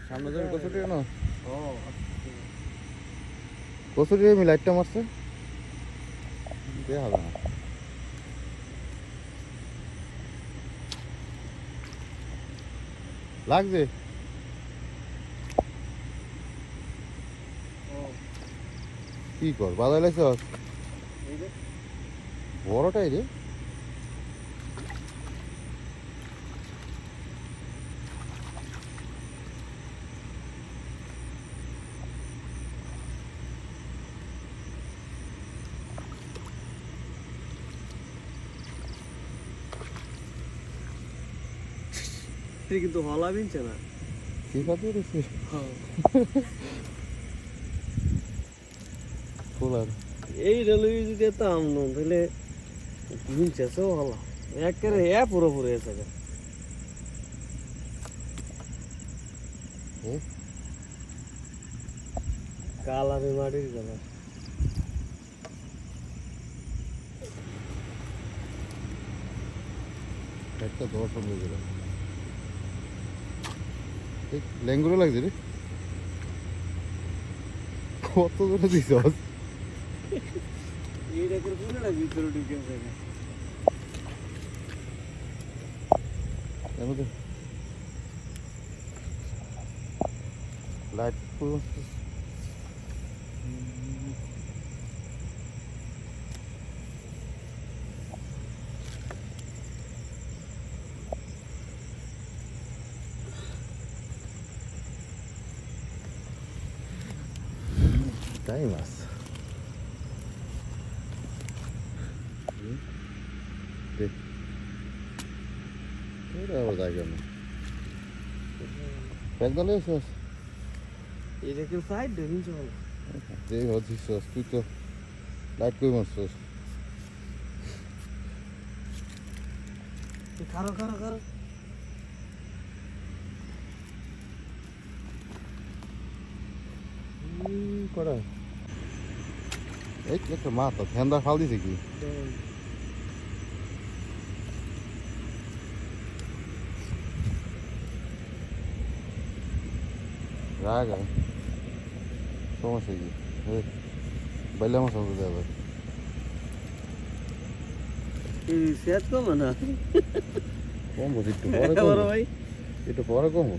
সামনে যাবে কচুটি না কচুটি আমি লাইটটা মারছে দেখা যায় না লাগছে কি কর বাজার লাইছ বড়টাই রে কিন্তু হলা বিনছে না ঠিক আছে ফুলার এই রেলওয়ে যদি যেতাম না তাহলে বিনছে হলা একেবারে পুরোপুরি এসে কালারে মাটির কালার একটা দশ হয়ে গেল লেঙ্গুলো লাগছে রে কত দূরে দিস এইটা করে পুরোটা ভিতরে ঢুকে থাকে লাইট তাই মাছ দেখ আবার জায়গা না একদম এটা কি সাইড দেখিন চল যে হচ্ছিস তুই তো লাইট করে মারছিস খারো খারো খারো করা এই একটা মাথা ঠান্ডা ফাল দিছে কি রাগ সমস্যা কি বাইলে আমার সমস্যা দেওয়া যায় এই সেট কম না কমবো একটু পরে কমবো একটু পরে কমবো